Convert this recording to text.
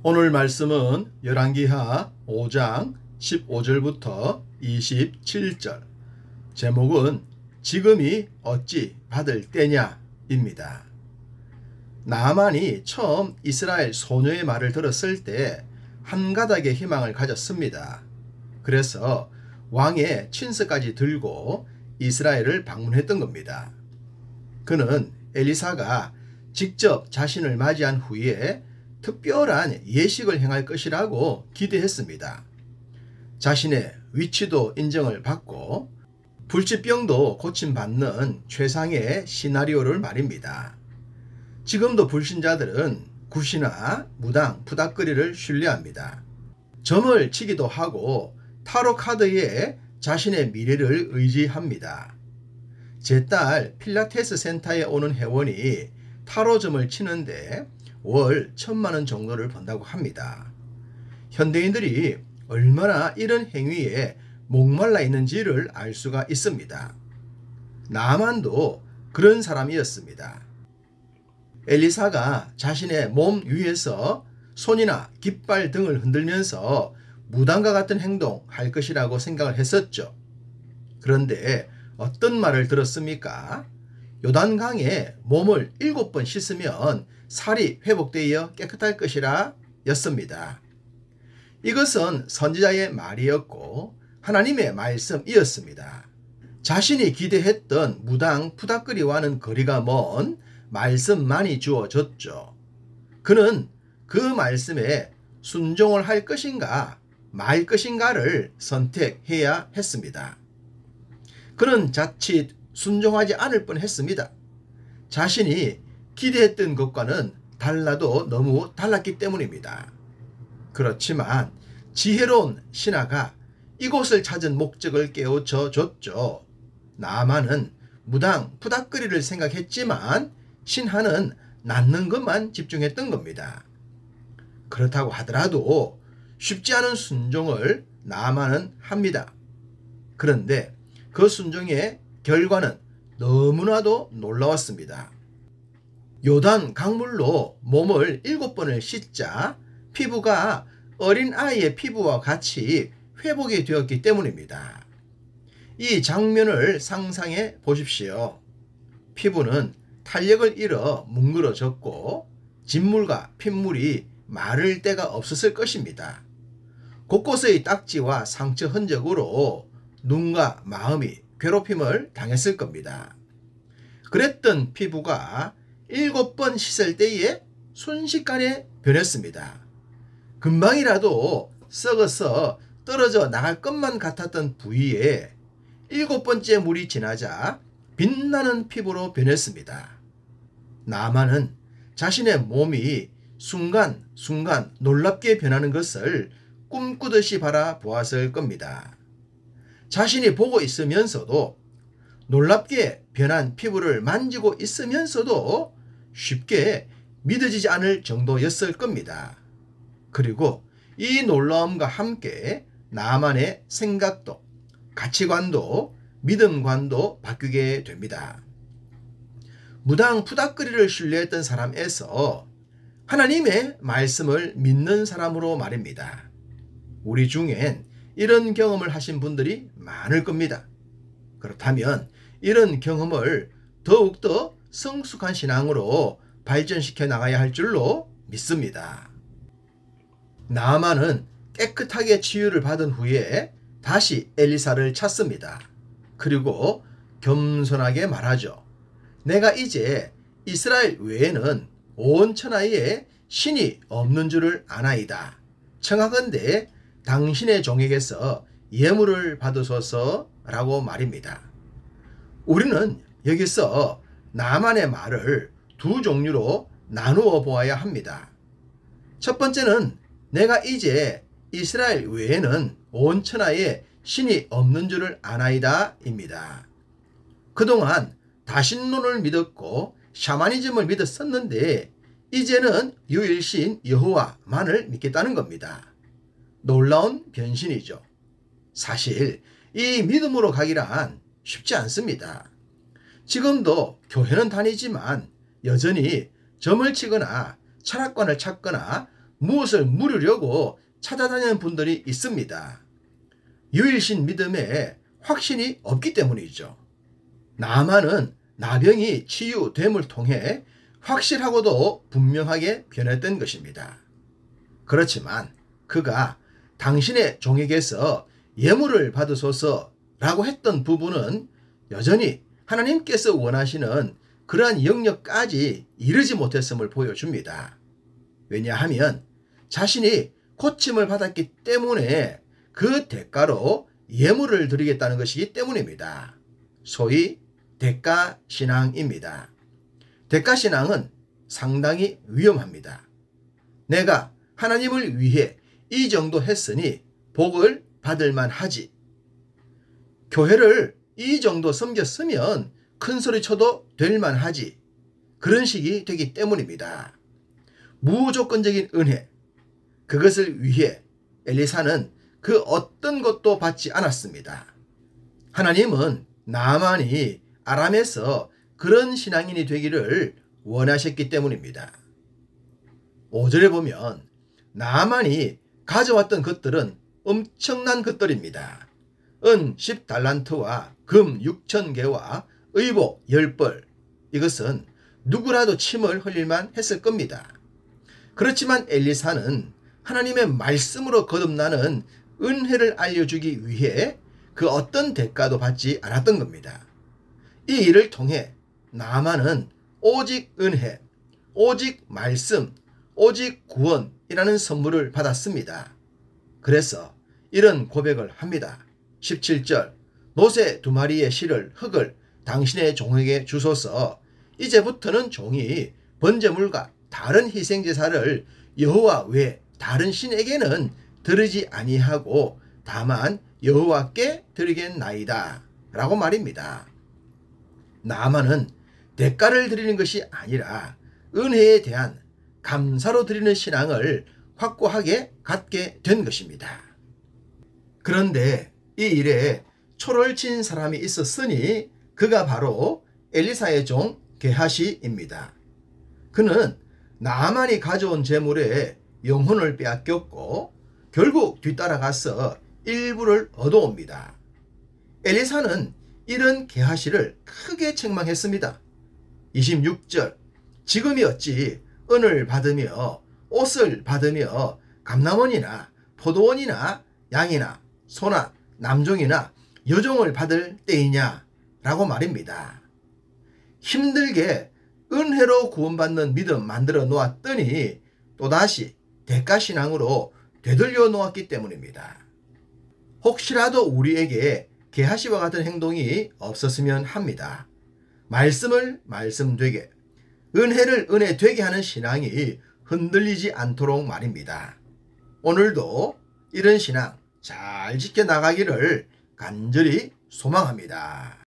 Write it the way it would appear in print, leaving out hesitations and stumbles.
오늘 말씀은 열왕기하 5장 15절부터 27절. 제목은 지금이 어찌 받을 때냐 입니다. 나아만이 처음 이스라엘 소녀의 말을 들었을 때 한 가닥의 희망을 가졌습니다. 그래서 왕의 친서까지 들고 이스라엘을 방문했던 겁니다. 그는 엘리사가 직접 자신을 맞이한 후에 특별한 예식을 행할 것이라고 기대했습니다. 자신의 위치도 인정을 받고 불치병도 고침받는 최상의 시나리오를 말입니다. 지금도 불신자들은 굿이나 무당, 푸닥거리를 신뢰합니다. 점을 치기도 하고 타로 카드에 자신의 미래를 의지합니다. 제 딸 필라테스 센터에 오는 회원이 타로점을 치는데 월 1,000만원 정도를 번다고 합니다. 현대인들이 얼마나 이런 행위에 목말라 있는지를 알 수가 있습니다. 나아만도 그런 사람이었습니다. 엘리사가 자신의 몸 위에서 손이나 깃발 등을 흔들면서 무당과 같은 행동 할 것이라고 생각을 했었죠. 그런데 어떤 말을 들었습니까? 요단강에 몸을 7번 씻으면 살이 회복되어 깨끗할 것이라 였습니다. 이것은 선지자의 말이었고 하나님의 말씀이었습니다. 자신이 기대했던 무당 푸닥거리와는 거리가 먼 말씀만이 주어졌죠. 그는 그 말씀에 순종을 할 것인가 말 것인가를 선택해야 했습니다. 그는 자칫 순종하지 않을 뻔했습니다. 자신이 기대했던 것과는 달라도 너무 달랐기 때문입니다. 그렇지만 지혜로운 신하가 이곳을 찾은 목적을 깨우쳐 줬죠. 나아만은 무당 푸닥거리를 생각했지만 신하는 낳는 것만 집중했던 겁니다. 그렇다고 하더라도 쉽지 않은 순종을 나아만은 합니다. 그런데 그 순종의 결과는 너무나도 놀라웠습니다. 요단 강물로 몸을 7번을 씻자 피부가 어린아이의 피부와 같이 회복이 되었기 때문입니다. 이 장면을 상상해 보십시오. 피부는 탄력을 잃어 뭉그러졌고 진물과 핏물이 마를 데가 없었을 것입니다. 곳곳의 딱지와 상처 흔적으로 눈과 마음이 괴롭힘을 당했을 겁니다. 그랬던 피부가 7번 씻을 때에 순식간에 변했습니다. 금방이라도 썩어서 떨어져 나갈 것만 같았던 부위에 7번째 물이 지나자 빛나는 피부로 변했습니다. 나아만은 자신의 몸이 순간순간 놀랍게 변하는 것을 꿈꾸듯이 바라보았을 겁니다. 자신이 보고 있으면서도 놀랍게 변한 피부를 만지고 있으면서도 쉽게 믿어지지 않을 정도였을 겁니다. 그리고 이 놀라움과 함께 나아만의 생각도 가치관도 믿음관도 바뀌게 됩니다. 무당 푸닥거리를 신뢰했던 사람에서 하나님의 말씀을 믿는 사람으로 말입니다. 우리 중엔 이런 경험을 하신 분들이 많을 겁니다. 그렇다면 이런 경험을 더욱더 성숙한 신앙으로 발전시켜 나가야 할 줄로 믿습니다. 나아만은 깨끗하게 치유를 받은 후에 다시 엘리사를 찾습니다. 그리고 겸손하게 말하죠. 내가 이제 이스라엘 외에는 온 천하에 신이 없는 줄을 아나이다. 청하건대 당신의 종에게서 예물을 받으소서라고 말입니다. 우리는 여기서 나아만의 말을 두 종류로 나누어 보아야 합니다. 첫 번째는 내가 이제 이스라엘 외에는 온 천하에 신이 없는 줄을 아나이다 입니다. 그동안 다신론을 믿었고 샤머니즘을 믿었었는데 이제는 유일신 여호와만을 믿겠다는 겁니다. 놀라운 변신이죠. 사실 이 믿음으로 가기란 쉽지 않습니다. 지금도 교회는 다니지만 여전히 점을 치거나 철학관을 찾거나 무엇을 물으려고 찾아다니는 분들이 있습니다. 유일신 믿음에 확신이 없기 때문이죠. 나만은 나병이 치유됨을 통해 확실하고도 분명하게 변했던 것입니다. 그렇지만 그가 당신의 종에게서 예물을 받으소서라고 했던 부분은 여전히 하나님께서 원하시는 그러한 영역까지 이르지 못했음을 보여줍니다. 왜냐하면 자신이 고침을 받았기 때문에 그 대가로 예물을 드리겠다는 것이기 때문입니다. 소위 대가신앙입니다. 대가신앙은 상당히 위험합니다. 내가 하나님을 위해 이 정도 했으니 복을 받을 만하지. 교회를 이 정도 섬겼으면 큰 소리 쳐도 될 만하지. 그런 식이 되기 때문입니다. 무조건적인 은혜, 그것을 위해 엘리사는 그 어떤 것도 받지 않았습니다. 하나님은 나만이 아람에서 그런 신앙인이 되기를 원하셨기 때문입니다. 5절에 보면 나만이 가져왔던 것들은 엄청난 것들입니다. 은 10달란트와 금 6,000개와 의복 10벌. 이것은 누구라도 침을 흘릴만 했을 겁니다. 그렇지만 엘리사는 하나님의 말씀으로 거듭나는 은혜를 알려주기 위해 그 어떤 대가도 받지 않았던 겁니다. 이 일을 통해 나만은 오직 은혜, 오직 말씀, 오직 구원이라는 선물을 받았습니다. 그래서 이런 고백을 합니다. 17절 노새 2마리의 실을 흙을 당신의 종에게 주소서. 이제부터는 종이 번제물과 다른 희생제사를 여호와 외 다른 신에게는 드리지 아니하고 다만 여호와께 드리겠나이다 라고 말입니다. 나만은 대가를 드리는 것이 아니라 은혜에 대한 감사로 드리는 신앙을 확고하게 갖게 된 것입니다. 그런데 이 일에 초를 친 사람이 있었으니 그가 바로 엘리사의 종 게하시입니다. 그는 나만이 가져온 재물에 영혼을 빼앗겼고 결국 뒤따라가서 일부를 얻어옵니다. 엘리사는 이런 게하시를 크게 책망했습니다. 26절 지금이 어찌 은을 받으며 옷을 받으며 감남원이나 포도원이나 양이나 소나 남종이나 여종을 받을 때이냐 라고 말입니다. 힘들게 은혜로 구원받는 믿음 만들어 놓았더니 또다시 대가신앙으로 되돌려 놓았기 때문입니다. 혹시라도 우리에게 게하시와 같은 행동이 없었으면 합니다. 말씀을 말씀되게, 은혜를 은혜되게 하는 신앙이 흔들리지 않도록 말입니다. 오늘도 이런 신앙 잘 지켜나가기를 간절히 소망합니다.